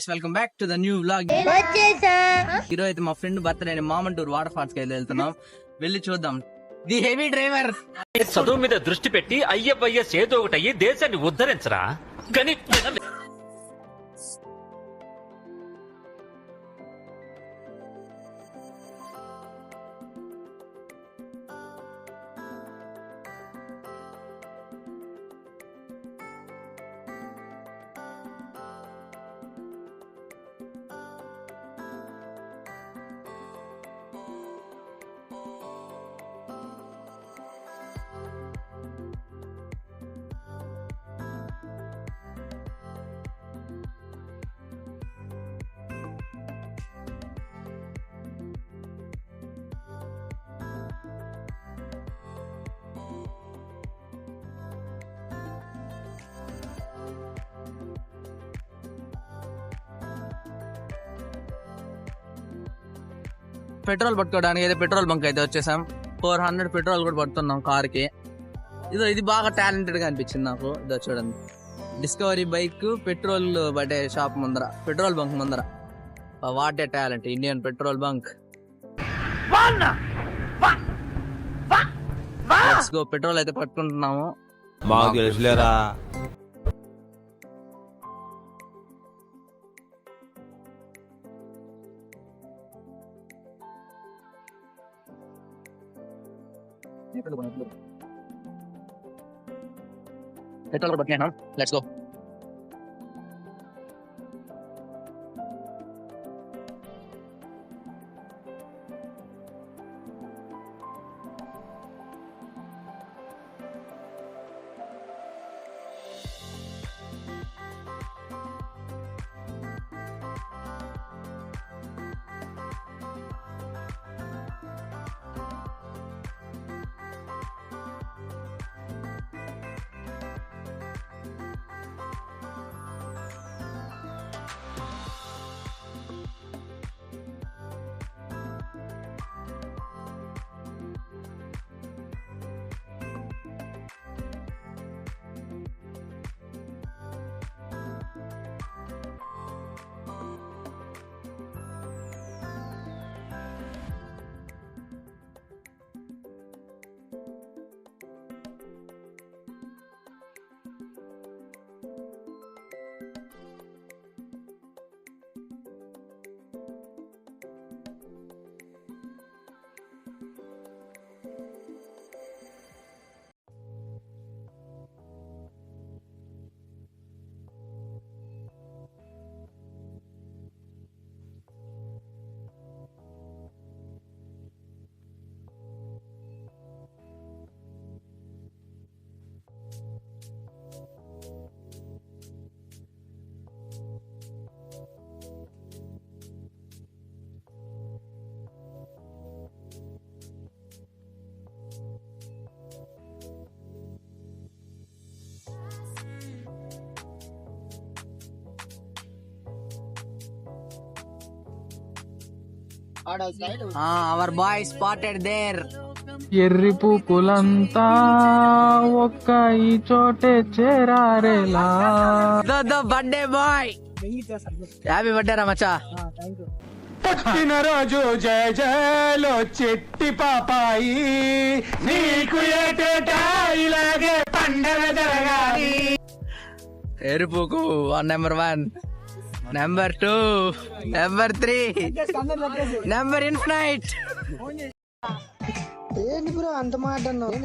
Guys, welcome back to the new vlog. ఈరోజు అయితే మా ఫ్రెండ్ బర్త్డే మామంటూరు వాటర్ ఫాల్స్ కి వెళ్తున్నాం. వెళ్ళి చూద్దాం. ది హెవీ డ్రైవర్ చదువు మీద దృష్టి పెట్టి అయ్యవయ్యస్ ఏదో ఒకటి అయ్యి దేశాన్ని ఉద్ధరించరా కానీ పెట్రోల్ పట్టుకోవడానికి అయితే పెట్రోల్ బంక్ అయితే వచ్చేసాం. 400 పెట్రోల్ కూడా పడుతున్నాం కార్ కి. ఇది బాగా టాలెంటెడ్ గా అనిపించింది నాకు. ఇదో చూడండి, డిస్కవరీ బైక్ పెట్రోల్ పడే షాప్ ముందర, పెట్రోల్ బంక్ ముందర. What a talent, Indian petrol bunk. Let's go. Petrol అయితే పట్టుకుంటున్నాము. మాకు తెలుసులేరా. పెట్రోల్ కూడా పట్టినా. Let's go. Our boy spotted there. ఎర్రి పూకులంతా ఒక్క ఈ చోటే చేరారేలా. The birthday boy. Happy birthday రా మచ్చా. పుట్టినరోజు జయ జయలో చెట్టి పాపాయి, నీకు ఏటేటా ఇలాగే పండగ జరగాలి. ఎరుపుకు number 1, number 2, number 3, number infinite. ఏంటి బ్రో అంత మాట అన్నావు?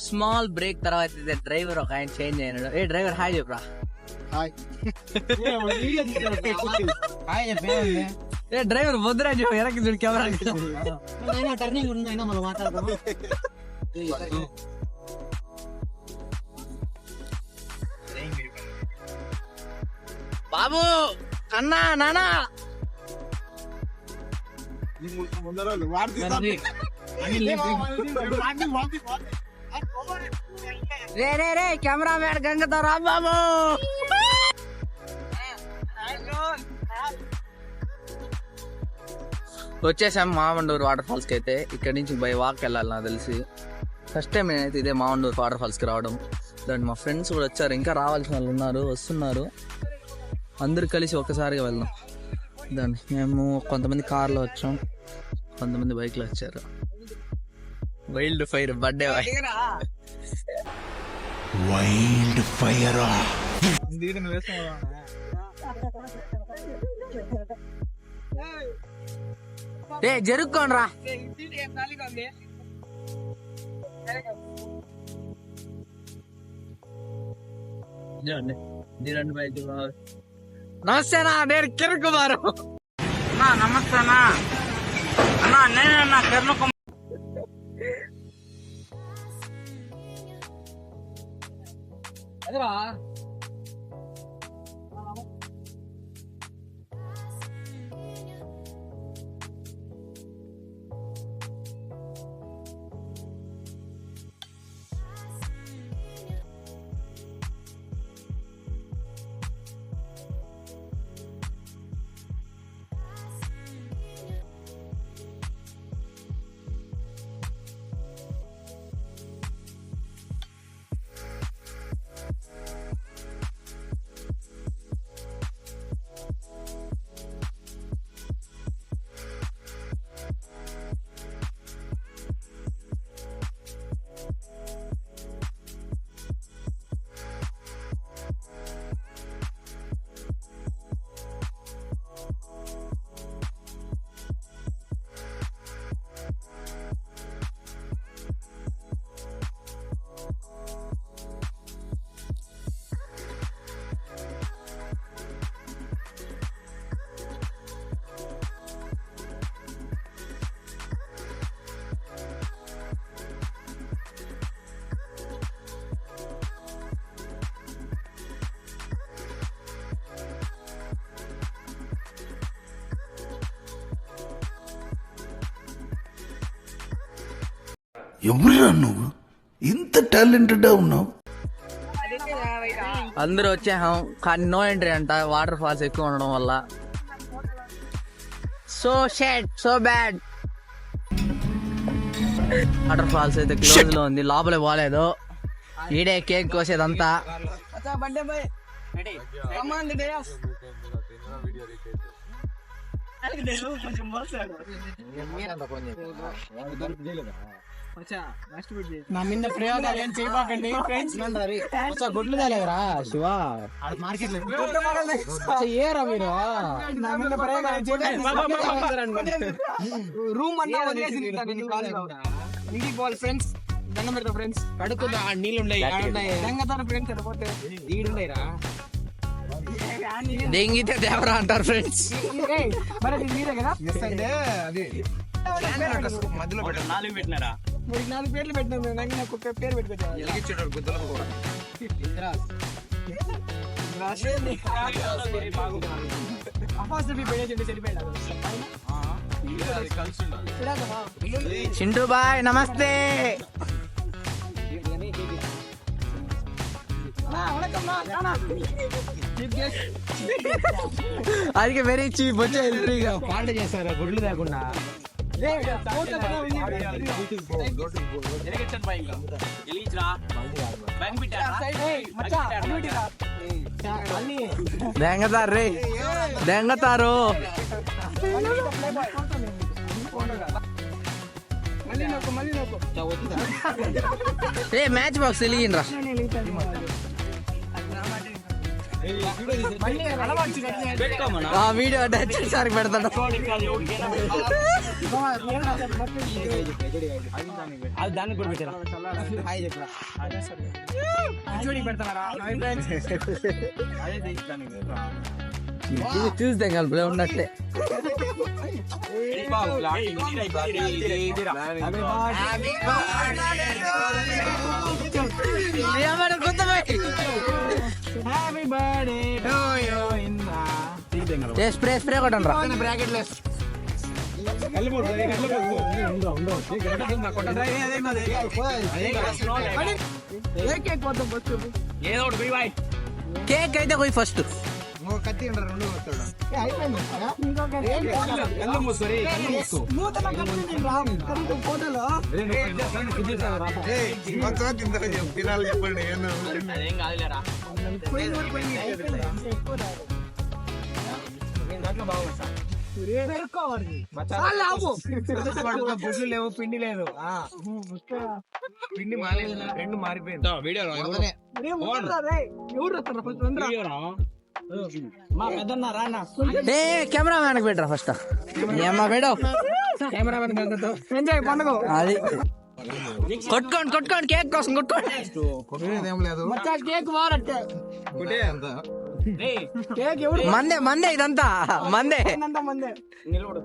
స్మాల్ బ్రేక్ తర్వాత డ్రైవర్ ఒక ఆయన చేంజ్ అయినాడు. ఏ డ్రైవర్ హాయ్ చెప్పరా. ఏ డ్రైవర్ వద్దురాజు వెనక్కి చూడు కెమెరా. టర్నింగ్ ఉందైనా మనం మాట్లాడదాం. బాబు అన్నా నానా రే రే రే కెమెరా మ్యాన్ గంగతో రా బాబు. వచ్చేసాం మామండూరు వాటర్ ఫాల్స్కి అయితే. ఇక్కడ నుంచి బై వాక్ వెళ్ళాలి నాకు తెలిసి. ఫస్ట్ టైం నేనైతే ఇదే మామండూరు వాటర్ ఫాల్స్కి రావడం. దాన్ని మా ఫ్రెండ్స్ కూడా వచ్చారు, ఇంకా రావాల్సిన వాళ్ళు ఉన్నారు, వస్తున్నారు. అందరు కలిసి ఒక్కసారిగా వెళ్దాం. దాన్ని మేము కొంతమంది కార్లో వచ్చాం, కొంతమంది బైక్లో వచ్చారు. Wild fire birthday wild fire జరుక్కోండి రా. నమస్తేనా, నేను కిరణ్ కుమార్. నమస్తేనా అన్నా, నేనన్నా కిరణ్ కుమార్. ఎవరురా నువ్వు, ఇంత టాలెంటెడ్ ఉన్నావు? అందరూ వచ్చేసాం కానీ నో ఎంట్రీ అంట, వాటర్ ఫాల్స్ ఎక్కువ ఉండడం వల్ల. So sad so bad. Waterfalls అయితే క్లోజ్ లో ఉంది, లోపలే పోలేదు. ఈడే కేక్ కోసేదంతా. నా మీద ప్రయోగాలు ఏం చేయబాకండి ఫ్రెండ్స్. గుడ్లు తేలేదురా శివ మార్కెట్ ఏరా మీరు. నా మీద ప్రయోగాలు రూమ్ అన్నా వదిలేసి ఇంటికి పోవాలి ఫ్రెండ్స్. దండం పెడతా ఫ్రెండ్స్. కడుక్కున్నా నీళ్ళు ఉన్నాయి ఫ్రెండ్స్. అడిపోతే ఈడున్నాయిరా, దెంగితే దేవరా అంటారు ఫ్రెండ్స్. మరి మీరే కదా మధ్యలో 4 పెట్టినారా? 4 పేర్లు పెట్టినా, నాకు పేరు పెట్టి చింటూ బాయ్ నమస్తే. అది వెరీ చీప్ వచ్చే ఎంట్రీగా పాట చేస్తారా గుడ్లు లేకుండా. దెంగతారు రే, దెంగతారు. ఏ మ్యాచ్ బాక్స్ వెలిగిండ్రా. వీడియో సారి పెడతాడు. దానికి కూడా పెట్టారా? చూస్తే కలిపి ఉన్నట్లే. స్ప్రే స్ప్రే కొట్టండి రా. కేక్ అయితే పోయి ఫస్ట్ కత్తి ఉండరు రెండు వస్తాడు అయిపోయింది కళ్ళు మూసుకోరి కళ్ళు మూసుకో ఫోటోలో తినాలి చెప్పండి అదేం కాదులేరా గుడ్లు లేవు పిండి లేదు పిండి మాలేదు రెండు మారిపోయింది కెమెరా మ్యాన్ పెట్టరా ఫస్ట్ కెమెరా ఎంజాయ్ పండుగ అది కొట్టుకోండి కేక్ కోసం కొట్టుకోండి ఏం లేదు కేక్ వారంటే కేక్ మందే ఇదంతా మందే మందే నిలబడు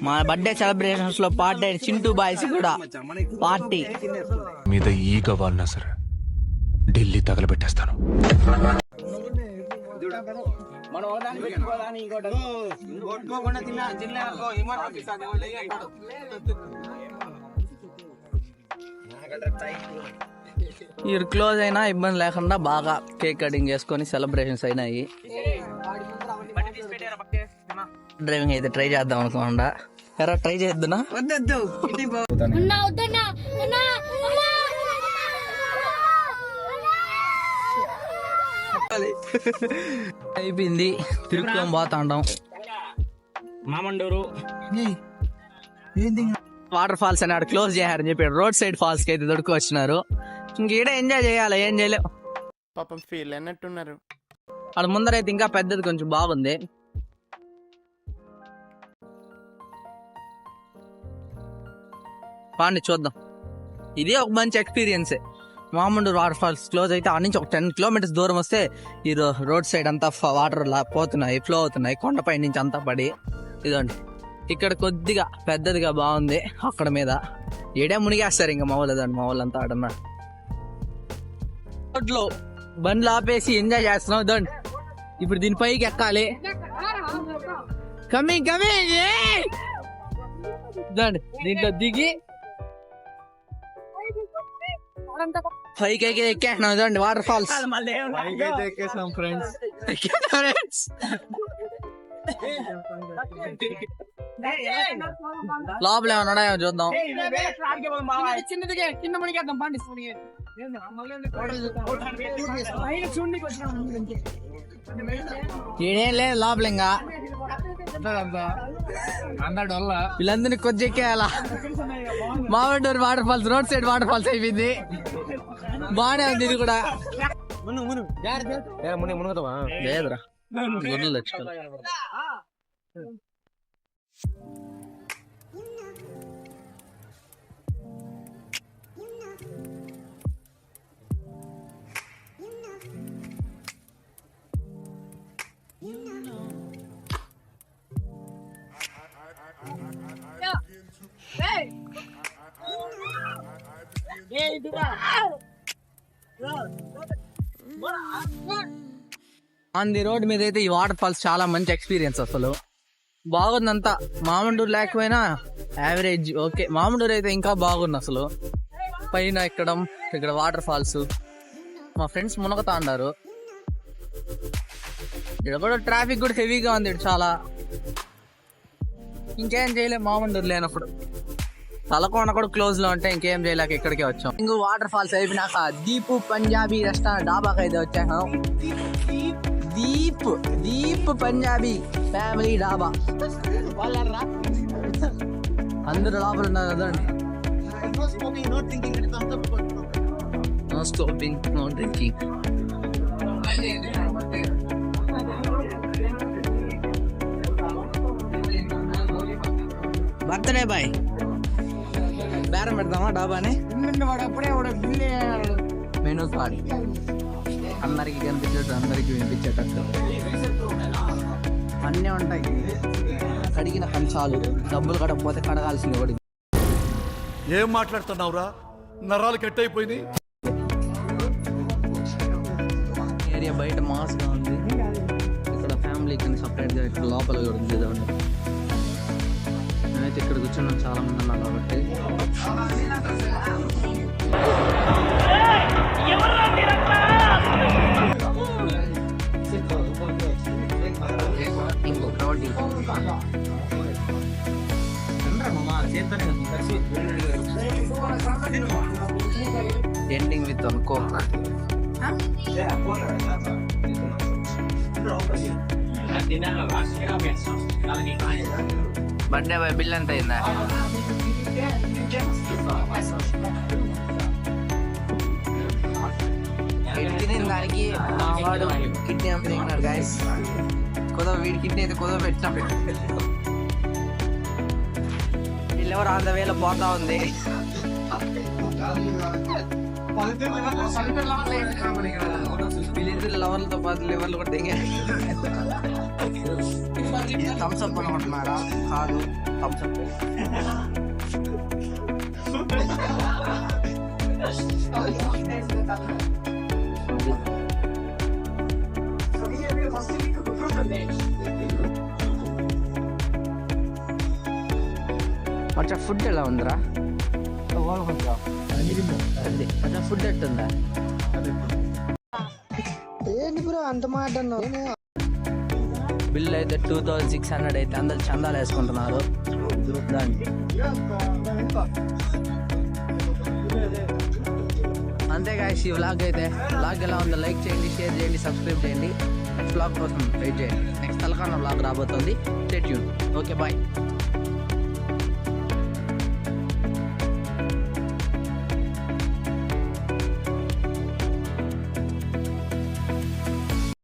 మా బర్త్డే సెలబ్రేషన్స్ లో పార్టీ చింటూ బాయ్స్ కూడా పార్టీ మీద ఈగ వాళ్ళనా సరే ఢిల్లీ తగలబెట్టేస్తాను మీరు క్లోజ్ అయినా ఇబ్బంది లేకుండా బాగా కేక్ కటింగ్ చేసుకొని సెలబ్రేషన్స్ అయినాయి. డ్రైవింగ్ అయితే ట్రై చేద్దాం అనుకోకుండా ఎరా ట్రై చేద్దునా అయిపోయింది తిరుగుతాం పోతాండం మామండూరు వాటర్ ఫాల్స్ అని ఆడ క్లోజ్ చేయారని చెప్పి రోడ్ సైడ్ ఫాల్స్ కి అయితే దొడుకు వచ్చినారు. ఇంకేడ ఎంజాయ్ చేయాలి ఏం చేయలేవు పాపం ఫీల్ అన్నట్టున్నారు. ఆడ ముందరైతే ఇంకా పెద్దది కొంచెం బాగుంది. పాండి చూద్దాం. ఇది ఒక మంచి ఎక్స్పీరియన్సే. మామండూరు వాటర్ ఫాల్స్ క్లోజ్ అయితే ఆ నుంచి ఒక 10 kilometers దూరం వస్తే ఈ రోడ్ సైడ్ అంతా వాటర్ పోతున్నాయి, ఫ్లో అవుతున్నాయి కొండపై నుంచి అంతా పడి. ఇదండి ఇక్కడ కొద్దిగా పెద్దదిగా బాగుంది. అక్కడ మీద ఏడే మునిగేస్తారు ఇంకా మా వాళ్ళంతా ఆడన్నా రోడ్లో బండ్లు ఆపేసి ఎంజాయ్ చేస్తున్నాం. ఇదండి ఇప్పుడు దీనిపైకి ఎక్కాలి. కమింగ్ ఇదండి దీంట్లో దిగి పైకి ఎక్కేసినాం. ఇదండి వాటర్ ఫాల్స్ ఫ్రెండ్స్ లోపల ఏమన్నా చూద్దాం. చిన్నదిగా కింద మునిగేద్దాం పండి ఏం లేదు లోపల ఇంకా వీళ్ళందరినీ కొద్ది ఎక్కేయాలా. Mamanduru water falls road side water falls అయిపోయింది. బాగానే ఉంది ఇది కూడా. లేదురా గుడ్లు తెచ్చుకో. ఆన్ ది రోడ్ మీద అయితే ఈ వాటర్ ఫాల్స్ చాలా మంచి ఎక్స్పీరియన్స్. అసలు బాగుందంతా. మామండూరు లేకపోయినా యావరేజ్ ఓకే. మామండూరు అయితే ఇంకా బాగుంది అసలు. పైన ఎక్కడం, ఇక్కడ వాటర్ ఫాల్స్. మా ఫ్రెండ్స్ మునగతా అన్నారు. ఇక్కడ కూడా ట్రాఫిక్ కూడా హెవీగా ఉంది చాలా. ఇంకేం చేయలేం మామండూరు లేనప్పుడు. తలకోన కూడా క్లోజ్ లో ఉంటే ఇంకేం చేయలేక ఇక్కడికే వచ్చాం. ఇంకో వాటర్ ఫాల్స్ అయిపోయినాక దీపు పంజాబీ రెస్టారెంట్ డాబాకి అయితే వచ్చాం. దీప్ పంజాబీ ఫ్యామిలీ డాబా. అందరూ లోపల ఉన్నారు కదండి. No smoking no drinking. Birthday boy బేరం పెడతామా డాబాని. మెనూ కార్డ్ అందరికి కనిపించేటట్టు, అందరికి వినిపించేటట్టు అన్నీ ఉంటాయి. కడిగిన కంచాలు, డబ్బులు కట్టకపోతే కడగాల్సింది ఒకటి. ఏం మాట్లాడుతున్నావురా? నరాలు కట్ అయిపోయింది. ఏరియా బయట మాస్గా ఉంది. ఇక్కడ ఫ్యామిలీ ఫ్యామిలీకి అని సపరేట్గా ఇక్కడ లోపల కూడా ఉంది చూడండి. నేనైతే ఇక్కడ కూర్చున్నాను, చాలా మంది ఉన్నారు కాబట్టి. ఇంకో crowd ending with one coke. Birthday boy bill ఎంత అయిందా? తిని దానికి మా వాడు కిడ్నీ అమ్ముతున్నాడు గాయస్. కుదవ వీడి కిడ్నీ అయితే కుదవ పెట్టాం. వీళ్ళెవరు ఆన్ ద వేలో పోతా ఉంది. వీళ్ళిద్దరు లవర్లతో పాటు లివర్లు కూడా దిగారు. థమ్స్అప్ అనుకుంటున్నారా? కాదు, థమ్స్అప్. కొంచెం ఫుడ్ ఎలా ఉందిరా? కొంచెం ఫుడ్ ఎట్టుందా? ఏంటి బ్రో అంత మాట అన్నావు? బిల్ అయితే 2600 అయితే అందరు చందాలు వేసుకుంటున్నారు దానికి. అంతేగా ఈ వ్లాగ్ అయితే. వ్లాగ్ ఎలా ఉందో లైక్ చేయండి, షేర్ చేయండి, సబ్స్క్రైబ్ చేయండి. నెక్స్ట్ వ్లాగ్ కోసం వెయిట్ చేయండి. నెక్స్ట్ తలకాన వ్లాగ్ రాబోతుంది. Stay tune. Okay bye.